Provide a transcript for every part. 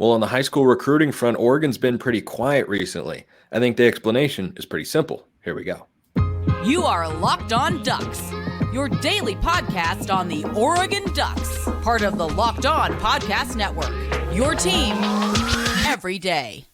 Well, on the high school recruiting front, Oregon's been pretty quiet recently. I think the explanation is pretty simple. Here we go. You are Locked On Ducks, your daily podcast on the Oregon Ducks, part of the Locked On Podcast Network, your team every day.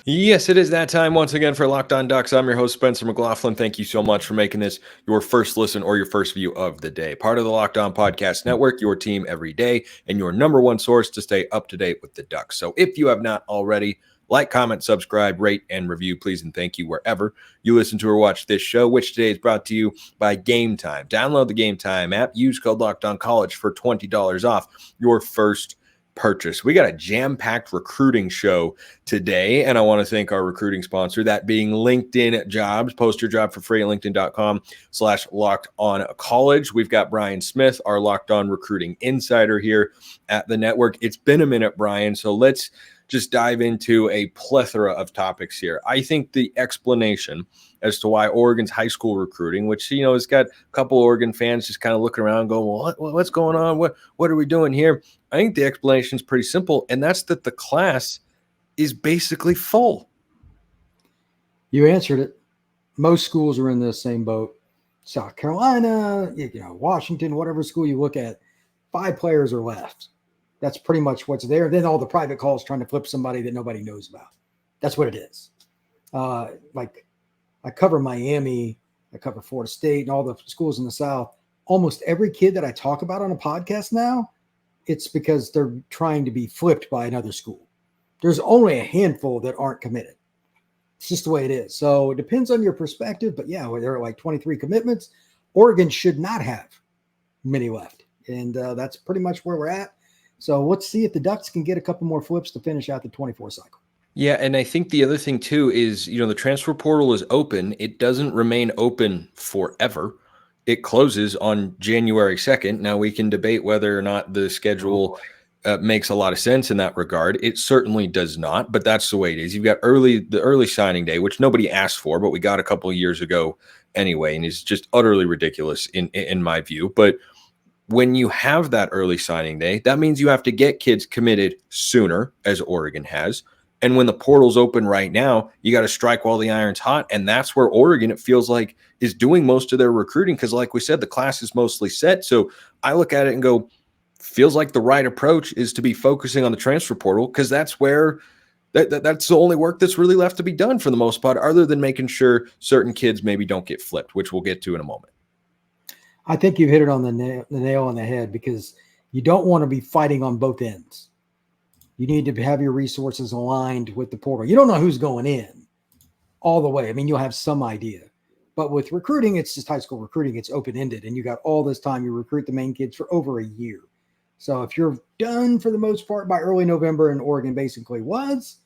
Yes, it is that time once again for Locked On Ducks. I'm your host, Spencer McLaughlin. Thank you so much for making this your first listen or your first view of the day. Part of the Locked On Podcast Network, your team every day, and your number one source to stay up to date with the Ducks. So if you have not already, like, comment, subscribe, rate, and review, please, and thank you wherever you listen to or watch this show, which today is brought to you by GameTime. Download the GameTime app. Use code LOCKEDONCollege for $20 off your first purchase. We got a jam-packed recruiting show today, and I want to thank our recruiting sponsor, that being LinkedIn Jobs. Post your job for free at linkedin.com/lockedoncollege. We've got Brian Smith, our Locked On recruiting insider here at the network. It's been a minute, Brian, so let's just dive into a plethora of topics here. I think the explanation as to why Oregon's high school recruiting, which, you know, has got a couple Oregon fans just kind of looking around going, well, what's going on? What are we doing here? I think the explanation is pretty simple, and that's that the class is basically full. You answered it. Most schools are in the same boat. South Carolina, Washington, whatever school you look at, 5 players are left. That's pretty much what's there. Then all the private calls trying to flip somebody that nobody knows about. That's what it is. Like I cover Miami, I cover Florida State and all the schools in the South. Almost every kid that I talk about on a podcast now, it's because they're trying to be flipped by another school. There's only a handful that aren't committed. It's just the way it is. So it depends on your perspective. But yeah, there are like 23 commitments. Oregon should not have many left. And that's pretty much where we're at. So let's see if the Ducks can get a couple more flips to finish out the 24 cycle. Yeah, and I think the other thing too is, the transfer portal is open. It doesn't remain open forever. It closes on January 2nd. Now we can debate whether or not the schedule makes a lot of sense in that regard. It certainly does not, but that's the way it is. You've got the early signing day, which nobody asked for, but we got a couple of years ago anyway, and it's just utterly ridiculous in my view. But when you have that early signing day, that means you have to get kids committed sooner, as Oregon has. And when the portal's open right now, you got to strike while the iron's hot. And that's where Oregon, it feels like, is doing most of their recruiting. Because like we said, the class is mostly set. So I look at it and go, feels like the right approach is to be focusing on the transfer portal, because that's where that's the only work that's really left to be done for the most part, other than making sure certain kids maybe don't get flipped, which we'll get to in a moment. I think you hit it on the nail on the head, because you don't want to be fighting on both ends. You need to have your resources aligned with the portal. You don't know who's going in all the way. I mean, you'll have some idea. But with recruiting, it's just high school recruiting. It's open-ended, and you got all this time. You recruit the main kids for over a year. So if you're done for the most part by early November, and Oregon basically was,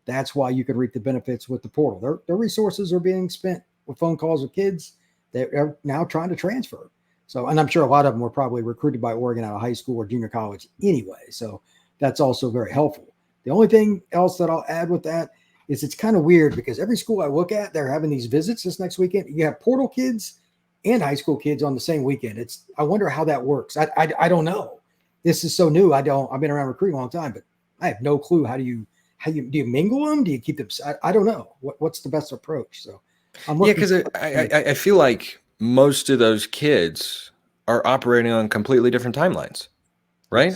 that's why you can reap the benefits with the portal. Their resources are being spent with phone calls with kids that are now trying to transfer. So, and I'm sure a lot of them were probably recruited by Oregon out of high school or junior college anyway. So that's also very helpful. The only thing else that I'll add with that is it's kind of weird, because every school I look at, they're having these visits this next weekend. You have portal kids and high school kids on the same weekend. I wonder how that works. I don't know. This is so new. I've been around recruiting a long time, but I have no clue. Do you mingle them? Do you keep them? I don't know. What's the best approach? So because I feel like most of those kids are operating on completely different timelines, right?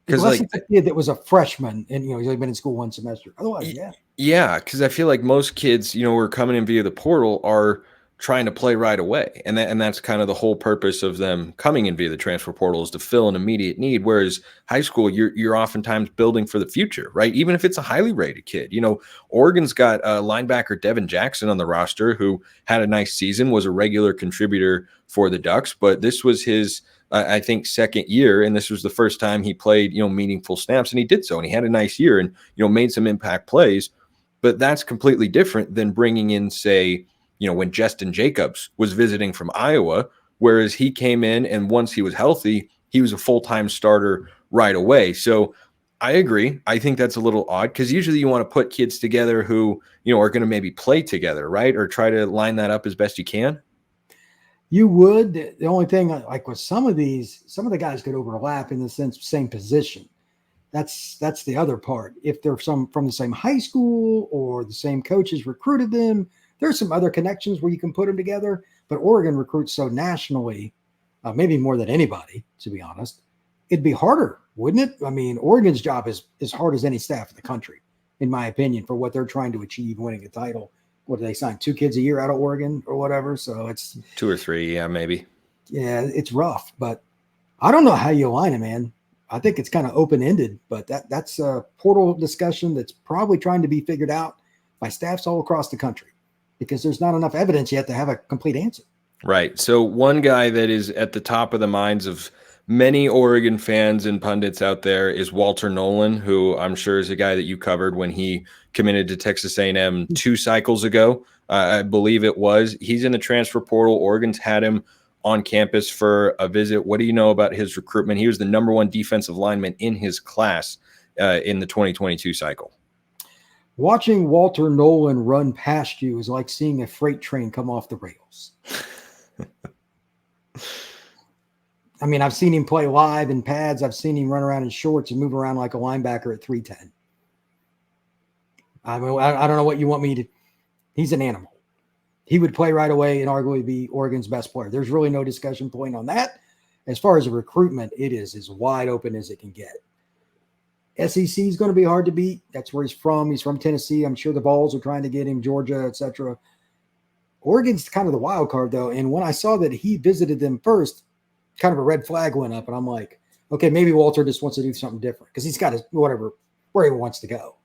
Because like a kid that was a freshman and he's only been in school one semester. Otherwise, yeah. Because I feel like most kids, who are coming in via the portal are trying to play right away, and that's kind of the whole purpose of them coming in via the transfer portal, is to fill an immediate need. Whereas high school, you're oftentimes building for the future, right? Even if it's a highly rated kid. Oregon's got linebacker Devin Jackson on the roster, who had a nice season, was a regular contributor for the Ducks, but this was his I think second year, and this was the first time he played meaningful snaps, and he did so, and he had a nice year, and made some impact plays. But that's completely different than bringing in, say, when Justin Jacobs was visiting from Iowa, whereas he came in, and once he was healthy, he was a full-time starter right away. So I agree. I think that's a little odd, because usually you want to put kids together who, are going to maybe play together, right? Or try to line that up as best you can. You would. The only thing, like with some of the guys could overlap in the same position. That's the other part. If they're from the same high school or the same coaches recruited them, there's some other connections where you can put them together. But Oregon recruits so nationally, maybe more than anybody, to be honest. It'd be harder, wouldn't it? I mean, Oregon's job is as hard as any staff in the country, in my opinion, for what they're trying to achieve, winning a title. What do they sign? 2 kids a year out of Oregon or whatever. So it's 2 or 3, yeah, maybe. Yeah, it's rough, but I don't know how you align it, man. I think it's kind of open-ended, but that's a portal discussion that's probably trying to be figured out by staffs all across the country because there's not enough evidence yet to have a complete answer. Right. So one guy that is at the top of the minds of many Oregon fans and pundits out there is Walter Nolan, who I'm sure is a guy that you covered when he committed to Texas A&M 2 cycles ago. I believe it was. He's in the transfer portal. Oregon's had him on campus for a visit. What do you know about his recruitment? He was the number 1 defensive lineman in his class in the 2022 cycle. Watching Walter Nolan run past you is like seeing a freight train come off the rails. I mean, I've seen him play live in pads. I've seen him run around in shorts and move around like a linebacker at 310. I mean, I don't know what you want me to. He's an animal. He would play right away and arguably be Oregon's best player. There's really no discussion point on that. As far as a recruitment, it is as wide open as it can get. SEC is going to be hard to beat. That's where he's from. He's from Tennessee. I'm sure the Vols are trying to get him, Georgia, etc. Oregon's kind of the wild card, though. And when I saw that he visited them first, kind of a red flag went up. And I'm like, okay, maybe Walter just wants to do something different because he's got his whatever, where he wants to go.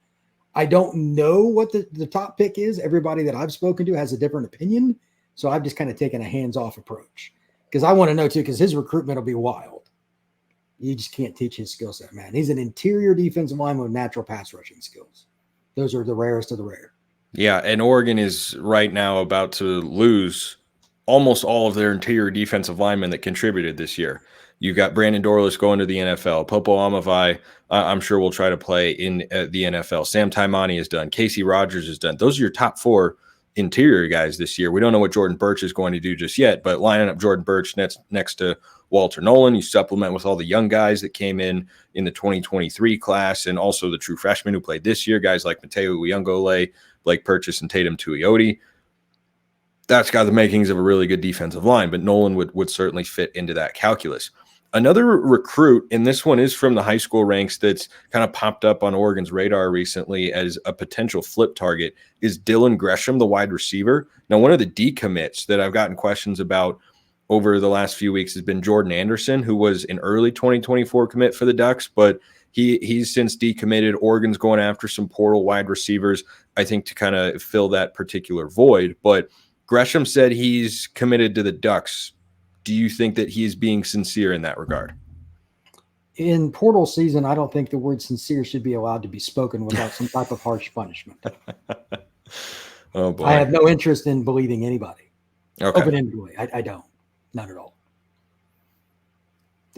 I don't know what the top pick is. Everybody that I've spoken to has a different opinion. So I've just kind of taken a hands-off approach because I want to know, too, because his recruitment will be wild. You just can't teach his skill set, man. He's an interior defensive lineman with natural pass rushing skills. Those are the rarest of the rare. Yeah, and Oregon is right now about to lose almost all of their interior defensive linemen that contributed this year. You've got Brandon Dorlus going to the NFL. Popo Amavai, I'm sure will try to play in the NFL. Sam Taimani is done. Casey Rogers is done. Those are your top 4 interior guys this year. We don't know what Jordan Birch is going to do just yet, but lining up Jordan Birch next to Walter Nolan, you supplement with all the young guys that came in the 2023 class and also the true freshmen who played this year, guys like Mateo Uyungole, Blake Purchase, and Tatum Tuioti. That's got the makings of a really good defensive line, but Nolan would certainly fit into that calculus. Another recruit, and this one is from the high school ranks that's kind of popped up on Oregon's radar recently as a potential flip target, is Dylan Gresham, the wide receiver. Now, one of the decommits that I've gotten questions about over the last few weeks has been Jordan Anderson, who was an early 2024 commit for the Ducks, but he's since decommitted. Oregon's going after some portal wide receivers, I think, to kind of fill that particular void. But Gresham said he's committed to the Ducks. Do you think that he's being sincere in that regard? In portal season, I don't think the word sincere should be allowed to be spoken without some type of harsh punishment. Oh boy. I have no interest in believing anybody. Okay. Open-endedly. I don't. Not at all.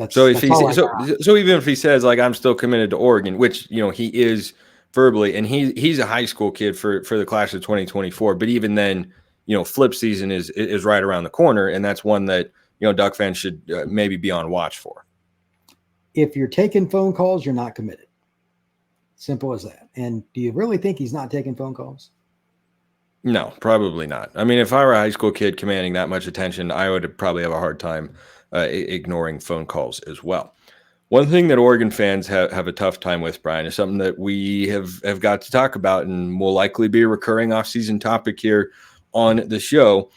So even if he says, like, I'm still committed to Oregon, which, he is verbally, and he's a high school kid for the class of 2024, but even then, flip season is right around the corner, and that's one that Duck fans should maybe be on watch for. If you're taking phone calls, you're not committed. Simple as that. And do you really think he's not taking phone calls? No, probably not. I mean, if I were a high school kid commanding that much attention, I would probably have a hard time ignoring phone calls as well. One thing that Oregon fans have a tough time with, Brian, is something that we have got to talk about and will likely be a recurring offseason topic here on the show.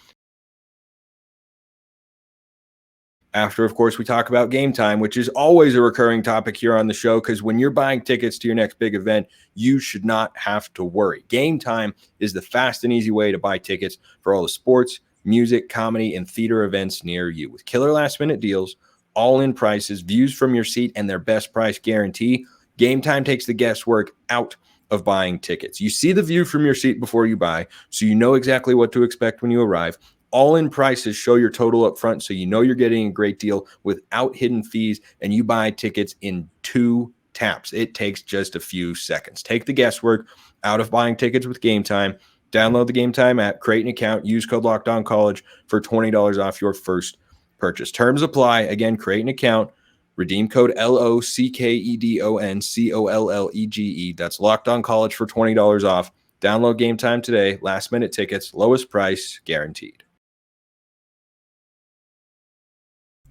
After, of course, we talk about Game Time, which is always a recurring topic here on the show, because when you're buying tickets to your next big event, you should not have to worry. Game Time is the fast and easy way to buy tickets for all the sports, music, comedy, and theater events near you. With killer last-minute deals, all-in prices, views from your seat, and their best price guarantee, Game Time takes the guesswork out of buying tickets. You see the view from your seat before you buy, so you know exactly what to expect when you arrive. All-in prices show your total up front, so you know you're getting a great deal without hidden fees, and you buy tickets in 2 taps. It takes just a few seconds. Take the guesswork out of buying tickets with Game Time. Download the GameTime app, create an account, use code LOCKEDONCollege for $20 off your first purchase. Terms apply. Again, create an account, redeem code LOCKEDONCOLLEGE. That's LOCKEDONCollege for $20 off. Download GameTime today. Last minute tickets, lowest price guaranteed.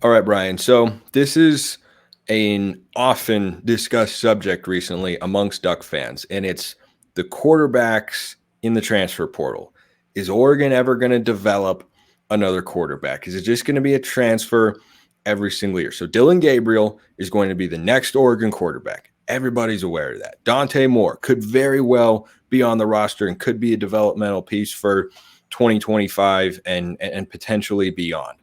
All right, Brian. So this is an often discussed subject recently amongst Duck fans, and it's the quarterbacks in the transfer portal. Is Oregon ever going to develop another quarterback? Is it just going to be a transfer every single year? So Dylan Gabriel is going to be the next Oregon quarterback. Everybody's aware of that. Dante Moore could very well be on the roster and could be a developmental piece for 2025 and potentially beyond.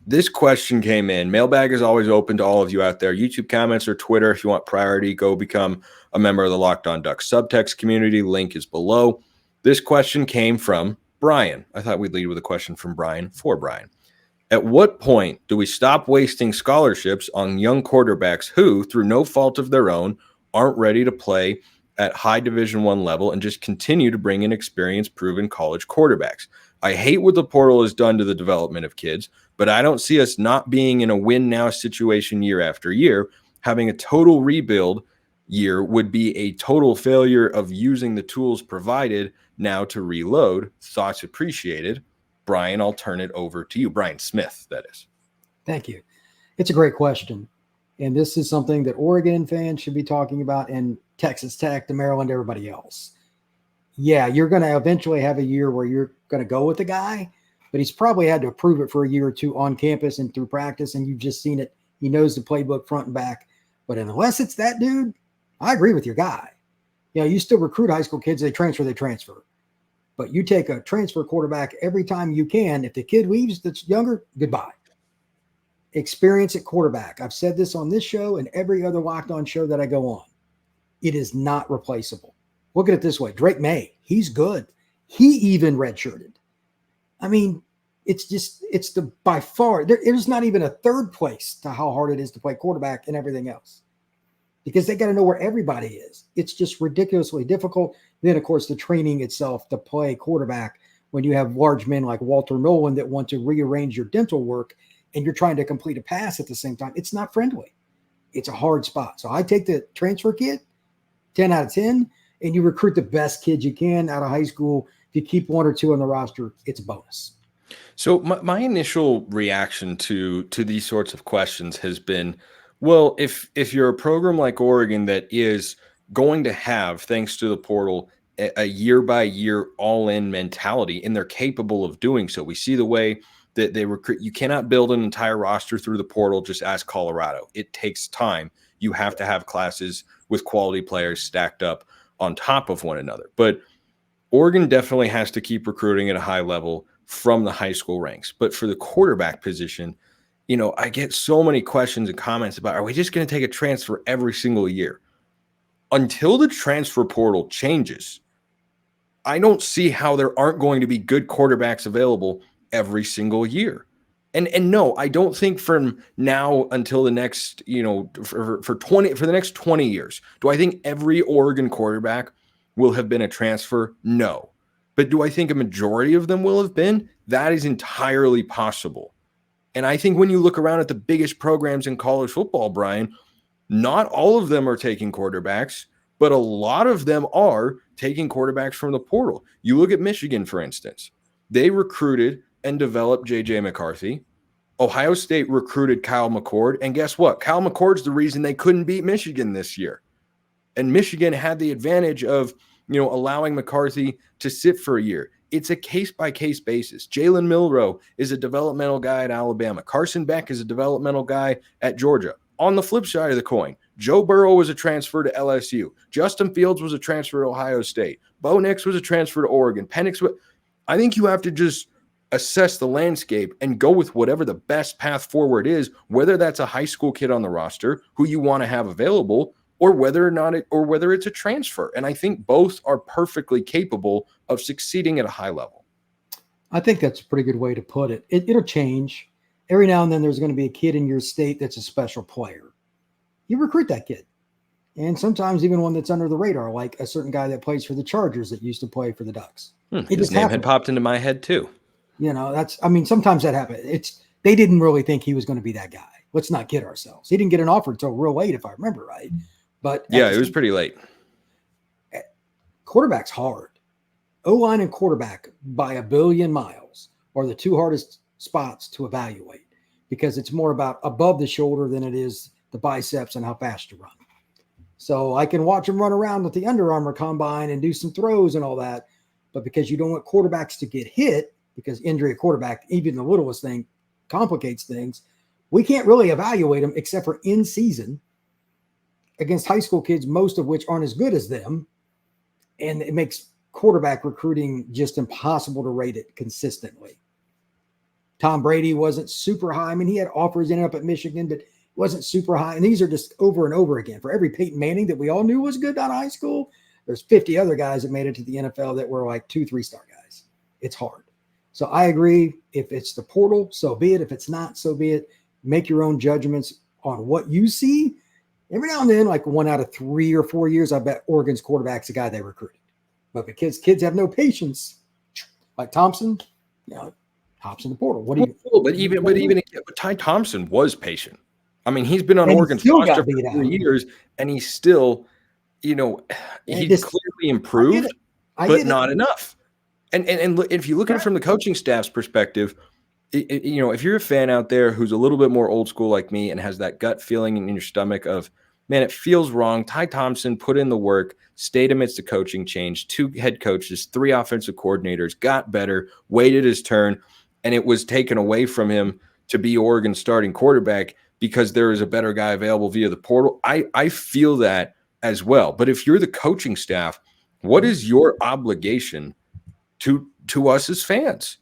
This question came in. Mailbag is always open to all of you out there. YouTube comments or Twitter, if you want priority, go become a member of the Locked On Ducks SUBTEXT community. Link is below. This question came from Brian. I thought we'd lead with a question from Brian for Brian. At what point do we stop wasting scholarships on young quarterbacks who, through no fault of their own, aren't ready to play at high Division I level and just continue to bring in experienced, proven college quarterbacks? I hate what the portal has done to the development of kids, but I don't see us not being in a win-now situation year after year. Having a total rebuild year would be a total failure of using the tools provided now to reload. Thoughts appreciated. Brian, I'll turn it over to you. Brian Smith, that is. Thank you. It's a great question. And this is something that Oregon fans should be talking about, and Texas Tech, to Maryland, everybody else. Yeah, you're going to eventually have a year where you're going to go with the guy, but he's probably had to prove it for a year or two on campus and through practice, and you've just seen it. He knows the playbook front and back. But unless it's that dude, I agree with your guy. You know, you still recruit high school kids, they transfer. But you take a transfer quarterback every time you can. If the kid leaves that's younger, goodbye. Experience at quarterback. I've said this on this show and every other Locked On show that I go on. It is not replaceable. Look at it this way. Drake May, he's good. He even redshirted. I mean, it's the by far, there's not even a third place to how hard it is to play quarterback and everything else, because they got to know where everybody is. It's just ridiculously difficult. Then, of course, the training itself to play quarterback when you have large men like Walter Nolan that want to rearrange your dental work and you're trying to complete a pass at the same time. It's not friendly. It's a hard spot. So I take the transfer kid, 10 out of 10, and you recruit the best kids you can out of high school. If you keep one or two on the roster, it's a bonus. So my initial reaction to these sorts of questions has been, well, if you're a program like Oregon that is going to have, thanks to the portal, a year-by-year all-in mentality, and they're capable of doing so. We see the way that they recruit. You cannot build an entire roster through the portal. Just ask Colorado. It takes time. You have to have classes with quality players stacked up on top of one another. But Oregon definitely has to keep recruiting at a high level from the high school ranks. But for the quarterback position, you know, I get so many questions and comments about, are we just going to take a transfer every single year? Until the transfer portal changes, I don't see how there aren't going to be good quarterbacks available every single year. And no, I don't think from now until the next, you know, for the next 20 years, do I think every Oregon quarterback will have been a transfer? No. But do I think a majority of them will have been? That is entirely possible. And I think when you look around at the biggest programs in college football, Brian, not all of them are taking quarterbacks, but a lot of them are taking quarterbacks from the portal. You look at Michigan, for instance. They recruited and developed J.J. McCarthy. Ohio State recruited Kyle McCord. And guess what? Kyle McCord's the reason they couldn't beat Michigan this year. And Michigan had the advantage of, you know, allowing McCarthy to sit for a year. It's a case-by-case basis. Jalen Milroe is a developmental guy at Alabama. Carson Beck is a developmental guy at Georgia. On the flip side of the coin, Joe Burrow was a transfer to LSU. Justin Fields was a transfer to Ohio State. Bo Nix was a transfer to Oregon. Penix. I think you have to just assess the landscape and go with whatever the best path forward is, whether that's a high school kid on the roster who you want to have available, or whether it's a transfer. And I think both are perfectly capable of succeeding at a high level. I think that's a pretty good way to put it. It'll change. Every now and then there's going to be a kid in your state that's a special player. You recruit that kid. and sometimes even one that's under the radar, like a certain guy that plays for the Chargers that used to play for the Ducks. His name had popped into my head too. Sometimes that happens. They didn't really think he was going to be that guy. Let's not kid ourselves. He didn't get an offer until real late, if I remember right. But yeah, it was pretty late. Quarterback's hard. O-line and quarterback by a billion miles are the two hardest spots to evaluate because it's more about above the shoulder than it is the biceps and how fast you run. So I can watch them run around with the Under Armour combine and do some throws and all that. But because you don't want quarterbacks to get hit, because injury at quarterback, even the littlest thing, complicates things, we can't really evaluate them except for in season against high school kids, most of which aren't as good as them. And it makes quarterback recruiting just impossible to rate it consistently. Tom Brady wasn't super high. I mean, he had offers ended up at Michigan, but wasn't super high. And these are just over and over again. For every Peyton Manning that we all knew was good out of high school, there's 50 other guys that made it to the NFL that were like 2-3-star guys. It's hard. So I agree. If it's the portal, so be it. If it's not, so be it. Make your own judgments on what you see. Every now and then, like 1 out of 3 or 4 years, I bet Oregon's quarterback's the guy they recruited. But because kids have no patience, like Thompson, hops in the portal. But Ty Thompson was patient. I mean, he's been on Oregon's roster for 3 years, and he's still, he clearly improved, but not enough. And if you look at it from the coaching staff's perspective, if you're a fan out there who's a little bit more old school like me and has that gut feeling in your stomach of, man, it feels wrong. Ty Thompson put in the work, stayed amidst the coaching change, 2 head coaches, 3 offensive coordinators, got better, waited his turn, and it was taken away from him to be Oregon's starting quarterback because there is a better guy available via the portal. I feel that as well. But if you're the coaching staff, what is your obligation to us as fans?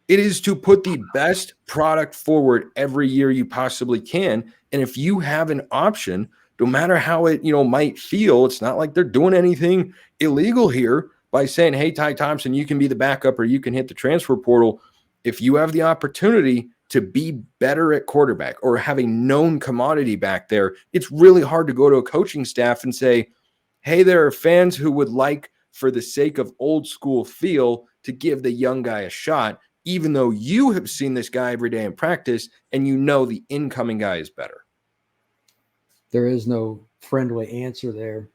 It is to put the best product forward every year you possibly can. And if you have an option, no matter how it might feel, it's not like they're doing anything illegal here by saying, hey, Ty Thompson, you can be the backup or you can hit the transfer portal. If you have the opportunity to be better at quarterback or have a known commodity back there, it's really hard to go to a coaching staff and say, hey, there are fans who would like, for the sake of old school feel, to give the young guy a shot, even though you have seen this guy every day in practice and the incoming guy is better. There is no friendly answer there.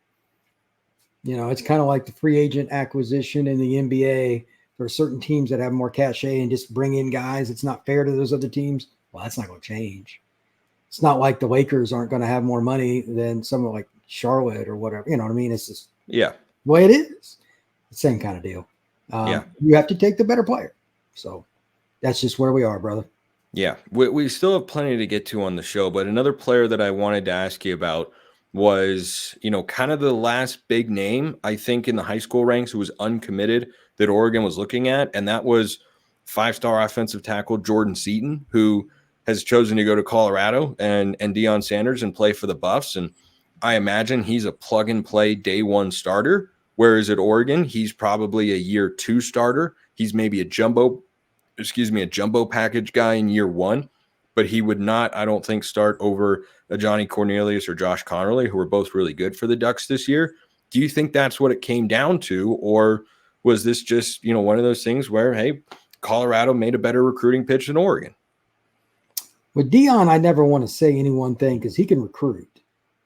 It's kind of like the free agent acquisition in the NBA. There are certain teams that have more cachet and just bring in guys. It's not fair to those other teams. Well, that's not going to change. It's not like the Lakers aren't going to have more money than someone like Charlotte or whatever. You know what I mean? It's just the way it is. The same kind of deal. You have to take the better player. So that's just where we are, brother. Yeah, we still have plenty to get to on the show, but another player that I wanted to ask you about was, kind of the last big name, I think, in the high school ranks who was uncommitted that Oregon was looking at, and that was 5-star offensive tackle Jordan Seaton, who has chosen to go to Colorado and Deion Sanders and play for the Buffs. And I imagine he's a plug-and-play day 1 starter, whereas at Oregon, he's probably a year 2 starter. He's maybe a jumbo package guy in year 1, but he would not, I don't think, start over a Johnny Cornelius or Josh Connerly, who were both really good for the Ducks this year. Do you think that's what it came down to, or was this just, one of those things where, hey, Colorado made a better recruiting pitch than Oregon? With Deion, I never want to say any one thing because he can recruit.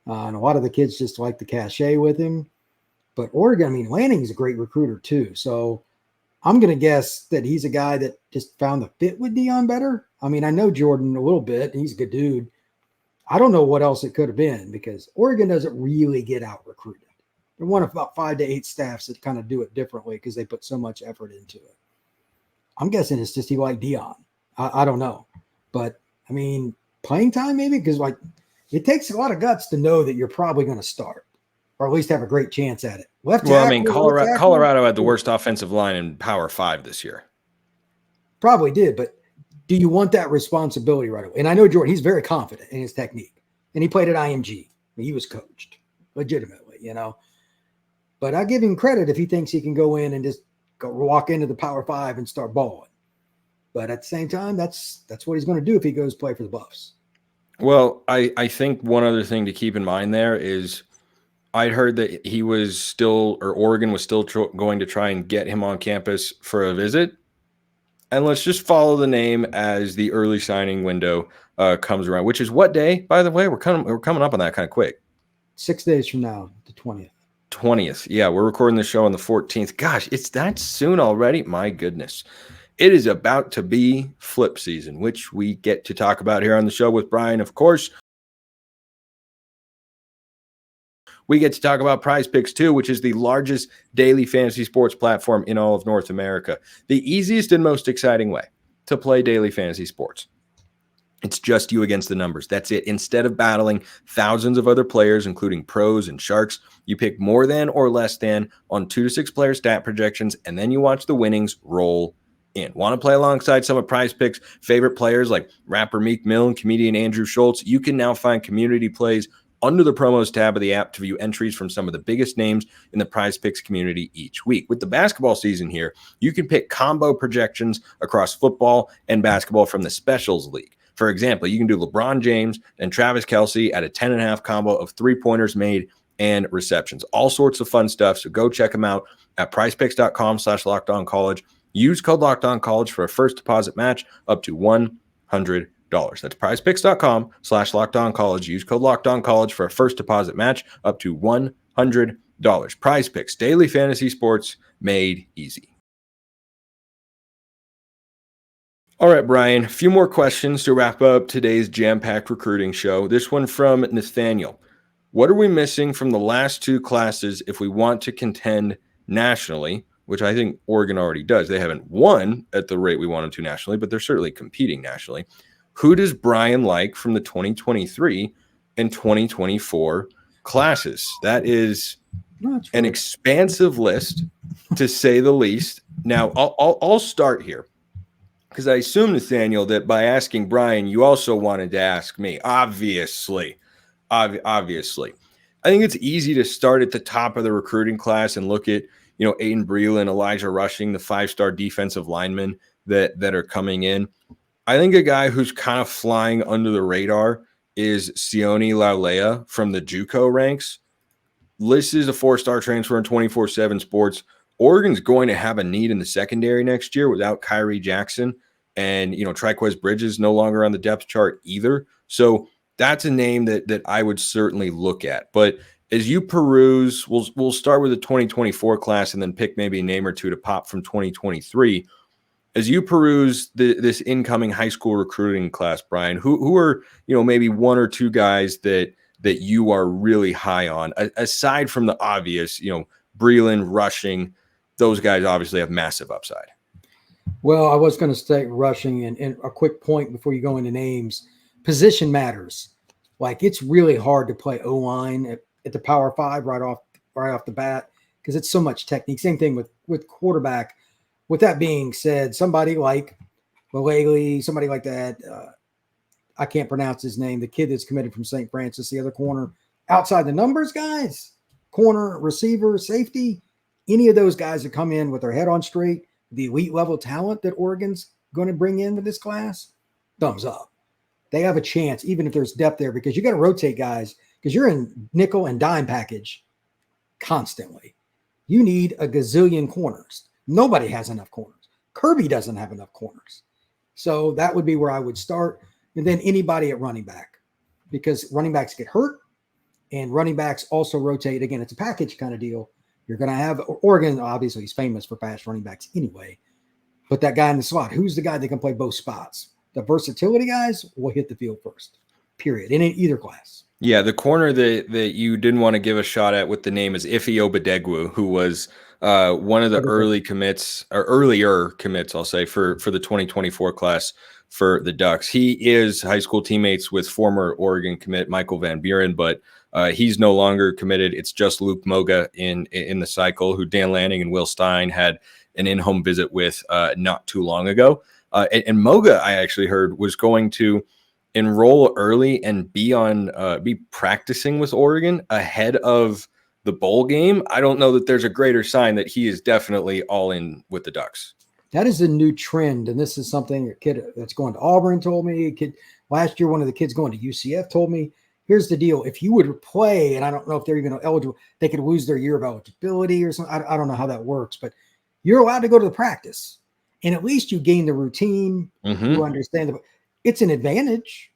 And a lot of the kids just like the cachet with him. But Oregon, Lanning's a great recruiter too. So I'm going to guess that he's a guy that just found the fit with Deion better. I know Jordan a little bit. He's a good dude. I don't know what else it could have been because Oregon doesn't really get out recruited. They're one of about 5 to 8 staffs that kind of do it differently because they put so much effort into it. I'm guessing it's just he liked Deion. I don't know. But, playing time maybe because, it takes a lot of guts to know that you're probably going to start or at least have a great chance at it. Colorado had the worst offensive line in Power 5 this year. Probably did, but do you want that responsibility right away? And I know Jordan, he's very confident in his technique. And he played at IMG. He was coached legitimately, But I give him credit if he thinks he can go in and just walk into the Power 5 and start balling. But at the same time, that's what he's going to do if he goes play for the Buffs. Well, I think one other thing to keep in mind there is I'd heard that he was still, or Oregon was still going to try and get him on campus for a visit. And let's just follow the name as the early signing window comes around, which is what day, by the way? We're coming up on that kind of quick. 6 days from now, the 20th. 20th. Yeah, we're recording the show on the 14th. Gosh, it's that soon already. My goodness. It is about to be flip season, which we get to talk about here on the show with Brian, of course. We get to talk about Prize Picks too, which is the largest daily fantasy sports platform in all of North America. The easiest and most exciting way to play daily fantasy sports. It's just you against the numbers. That's it. Instead of battling thousands of other players, including pros and sharks, you pick more than or less than on 2 to 6 player stat projections, and then you watch the winnings roll in. Want to play alongside some of Prize Picks' favorite players like rapper Meek Mill and comedian Andrew Schultz? You can now find community plays under the promos tab of the app to view entries from some of the biggest names in the Prize Picks community each week. With the basketball season here, you can pick combo projections across football and basketball from the Specials League. For example, you can do LeBron James and Travis Kelce at a 10.5 combo of 3-pointers made and receptions. All sorts of fun stuff. So go check them out at prizepicks.com/lockedoncollege. Use code LockedOnCollege for a first deposit match up to $100. That's prizepicks.com/lockedoncollege. Use code LockedOnCollege for a first deposit match up to $100. Prize Picks, daily fantasy sports made easy. All right, Brian, a few more questions to wrap up today's jam-packed recruiting show. This one from Nathaniel. What are we missing from the last 2 classes if we want to contend nationally, which I think Oregon already does. They haven't won at the rate we want them to nationally, but they're certainly competing nationally. Who does Brian like from the 2023 and 2024 classes? That is an expansive list, to say the least. Now, I'll start here, because I assume, Nathaniel, that by asking Brian, you also wanted to ask me. Obviously. I think it's easy to start at the top of the recruiting class and look at, Aiden Breland, Elijah Rushing, the 5-star defensive linemen that are coming in. I think a guy who's kind of flying under the radar is Seon Laulea from the JUCO ranks. This is a 4-star transfer in 24/7 Sports. Oregon's going to have a need in the secondary next year without Kyrie Jackson, and Triquez Bridges no longer on the depth chart either. So that's a name that I would certainly look at. But as you peruse, we'll start with the 2024 class and then pick maybe a name or two to pop from 2023. As you peruse this incoming high school recruiting class, Brian, who are maybe 1 or 2 guys that you are really high on, aside from the obvious, Breland, Rushing? Those guys obviously have massive upside. Well, I was going to say Rushing, and a quick point before you go into names. Position matters. Like, it's really hard to play O-line at the Power 5 right off the bat, because it's so much technique. Same thing with quarterback. With that being said, somebody like McLaughlin, somebody like that, I can't pronounce his name, the kid that's committed from St. Francis, the other corner, outside the numbers guys, corner, receiver, safety, any of those guys that come in with their head on straight, the elite level talent that Oregon's going to bring in with this class, thumbs up. They have a chance, even if there's depth there, because you got to rotate guys, because you're in nickel and dime package constantly. You need a gazillion corners. Nobody has enough corners. Kirby doesn't have enough corners. So that would be where I would start. And then anybody at running back, because running backs get hurt and running backs also rotate. Again, it's a package kind of deal. You're going to have Oregon, obviously, is famous for fast running backs anyway. Put that guy in the slot. Who's the guy that can play both spots? The versatility guys will hit the field first, period, in either class. Yeah, the corner that you didn't want to give a shot at with the name is Ife Obadegwu, who was one of the earlier commits, I'll say, for the 2024 class for the Ducks. He is high school teammates with former Oregon commit Michael Van Buren, but he's no longer committed. It's just Luke Moga in the cycle, who Dan Lanning and Will Stein had an in-home visit with not too long ago. And Moga, I actually heard, was going to enroll early and be practicing with Oregon ahead of the bowl game. I don't know that there's a greater sign that he is definitely all in with the Ducks. That is a new trend, and this is something a kid that's going to Auburn told me. A kid last year, one of the kids going to UCF told me. here's the deal. If you would play, and I don't know if they're even eligible, they could lose their year of eligibility or something. I don't know how that works, but you're allowed to go to the practice. And at least you gain the routine. You understand it's an advantage.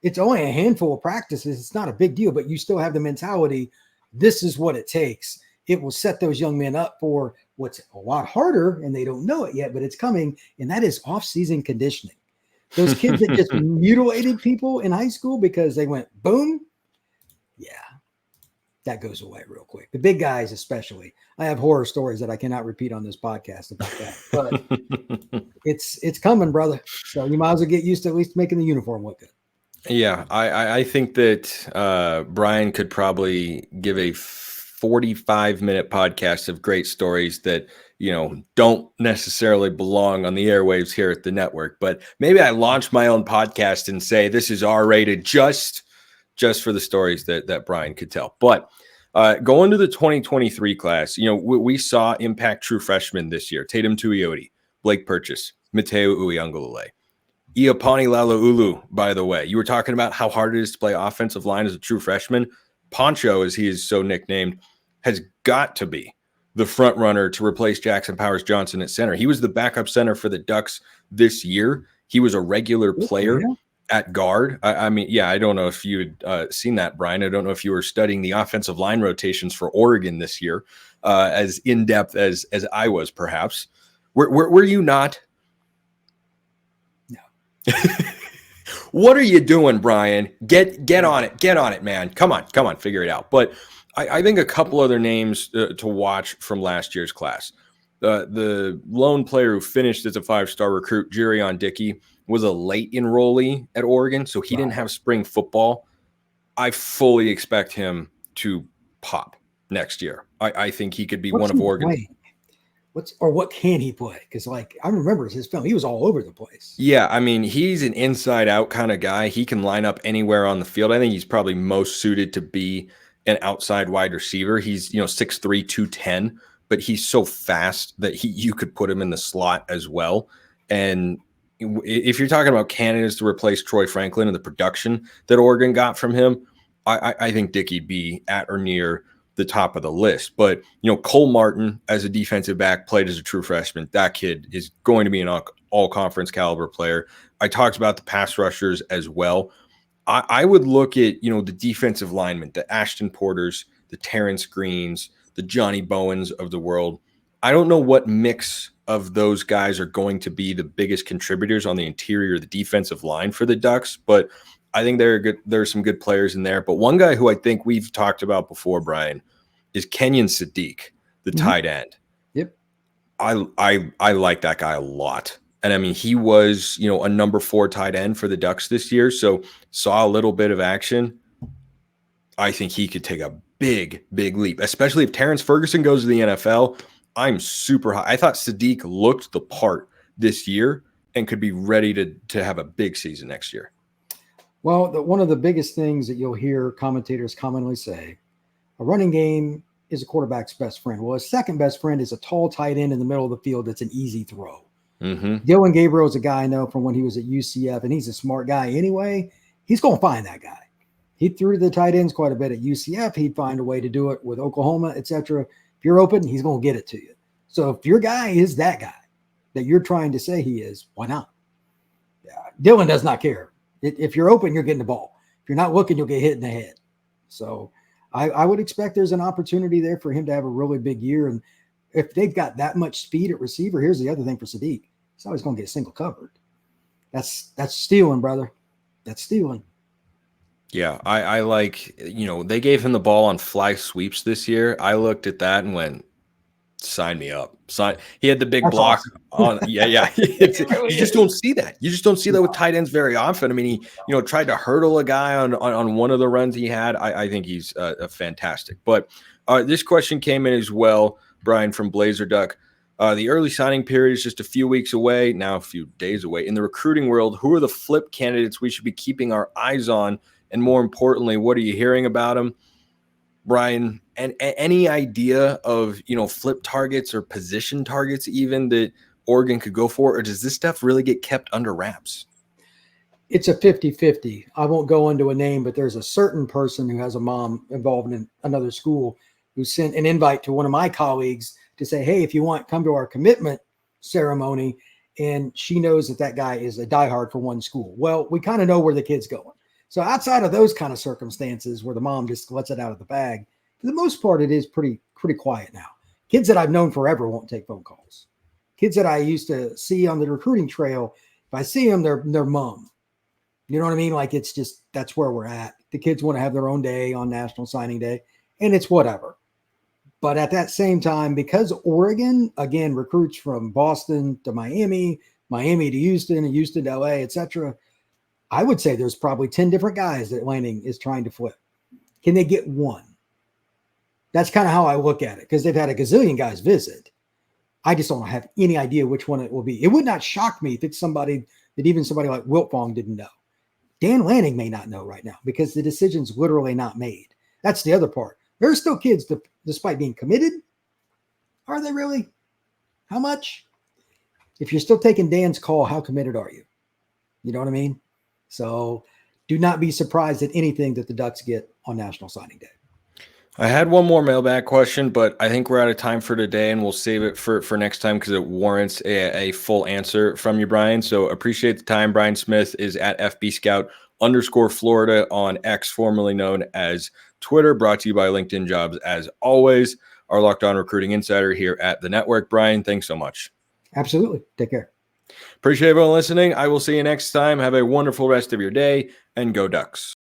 It's only a handful of practices. It's not a big deal, but you still have the mentality. This is what it takes. It will set those young men up for what's a lot harder, and they don't know it yet, but it's coming. And that is off-season conditioning. Those kids that just mutilated people in high school because they went boom. Yeah, that goes away real quick. The big guys, especially. I have horror stories that I cannot repeat on this podcast about that, but it's coming, brother. So you might as well get used to at least making the uniform look good. Yeah, I think that Brian could probably give a 45-minute podcast of great stories that, don't necessarily belong on the airwaves here at the network. But maybe I launch my own podcast and say this is R-rated just for the stories that Brian could tell. But going to the 2023 class, we saw impact true freshmen this year. Tatum Tuioti, Blake Purchase, Mateo Uyunglele. Iapani Lalaulu, by the way. You were talking about how hard it is to play offensive line as a true freshman. Poncho, as he is so nicknamed, has got to be the front runner to replace Jackson Powers Johnson at center. He was the backup center for the Ducks this year. He was a regular player at guard. I don't know if you had seen that, Brian. I don't know if you were studying the offensive line rotations for Oregon this year as in-depth as I was, perhaps. Were you not? No. What are you doing, Brian? Get on it. Get on it, man. Come on. Figure it out. But I think a couple other names to watch from last year's class. The lone player who finished as a 5-star recruit, Jerion Dickey, was a late enrollee at Oregon, so he didn't have spring football. I fully expect him to pop next year. I think he could be one of Oregon's. What can he play? Because I remember his film, he was all over the place. Yeah, I mean, he's an inside-out kind of guy. He can line up anywhere on the field. I think he's probably most suited to be an outside wide receiver. He's 6'3", 210, but he's so fast that you could put him in the slot as well. And if you're talking about candidates to replace Troy Franklin and the production that Oregon got from him, I think Dickey'd be at or near the top of the list. But Cole Martin as a defensive back played as a true freshman. That kid is going to be an all-conference caliber player. I talked about the pass rushers as well. I would look at the defensive linemen, the Ashton Porters, the Terrence Greens, the Johnny Bowens of the world. I don't know what mix of those guys are going to be the biggest contributors on the interior of the defensive line for the Ducks, but I think there are some good players in there. But one guy who I think we've talked about before, Brian, is Kenyan Sadique, the tight end. Yep. I like that guy a lot. And I mean, he was, a number 4 tight end for the Ducks this year. So saw a little bit of action. I think he could take a big leap, especially if Terrence Ferguson goes to the NFL. I'm super high. I thought Sadique looked the part this year and could be ready to have a big season next year. Well, one of the biggest things that you'll hear commentators commonly say, a running game is a quarterback's best friend. Well, his second best friend is a tall tight end in the middle of the field that's an easy throw. Dylan Gabriel is a guy I know from when he was at UCF, and he's a smart guy anyway. He's going to find that guy. He threw the tight ends quite a bit at UCF. He'd find a way to do it with Oklahoma, etc. If you're open, he's going to get it to you. So if your guy is that guy that you're trying to say he is, why not? Dylan does not care. If you're open, you're getting the ball. If you're not looking, you'll get hit in the head. So I would expect there's an opportunity there for him to have a really big year. And if they've got that much speed at receiver, here's the other thing for Sadique. He's always going to get single covered. That's stealing, brother. That's stealing. Yeah, I like, they gave him the ball on fly sweeps this year. I looked at that and went, sign me up. He had the big That's block awesome. on. Yeah. You just don't see that. You just don't see that with tight ends very often. I mean, he, tried to hurdle a guy on one of the runs he had. I think he's fantastic. But this question came in as well, Brian, from Blazer Duck. The early signing period is just a few weeks away, now a few days away. In the recruiting world, who are the flip candidates we should be keeping our eyes on? And more importantly, what are you hearing about them? Brian, and any idea of, flip targets or position targets even that Oregon could go for? Or does this stuff really get kept under wraps? It's a 50-50. I won't go into a name, but there's a certain person who has a mom involved in another school who sent an invite to one of my colleagues to say, hey, if you want, come to our commitment ceremony. And she knows that guy is a diehard for one school. Well, we kind of know where the kid's going. So outside of those kind of circumstances where the mom just lets it out of the bag, for the most part, it is pretty quiet now. Kids that I've known forever won't take phone calls. Kids that I used to see on the recruiting trail, if I see them, they're mum. You know what I mean? Like, it's just, that's where we're at. The kids want to have their own day on National Signing Day, and it's whatever. But at that same time, because Oregon, again, recruits from Boston to Miami, Miami to Houston, and Houston to LA, etc., I would say there's probably 10 different guys that Lanning is trying to flip. Can they get one? That's kind of how I look at it, because they've had a gazillion guys visit. I just don't have any idea which one it will be. It would not shock me if it's somebody that even somebody like Wiltfong didn't know. Dan Lanning may not know right now because the decision's literally not made. That's the other part. There are still kids, despite being committed. Are they really? How much? If you're still taking Dan's call, how committed are you? You know what I mean? So do not be surprised at anything that the Ducks get on National Signing Day. I had one more mailbag question, but I think we're out of time for today, and we'll save it for next time because it warrants a full answer from you, Brian. So appreciate the time. Brian Smith is at FBScout_Florida on X, formerly known as Twitter, brought to you by LinkedIn Jobs, as always. Our Locked On Recruiting Insider here at the network. Brian, thanks so much. Absolutely. Take care. Appreciate everyone listening. I will see you next time. Have a wonderful rest of your day, and go Ducks.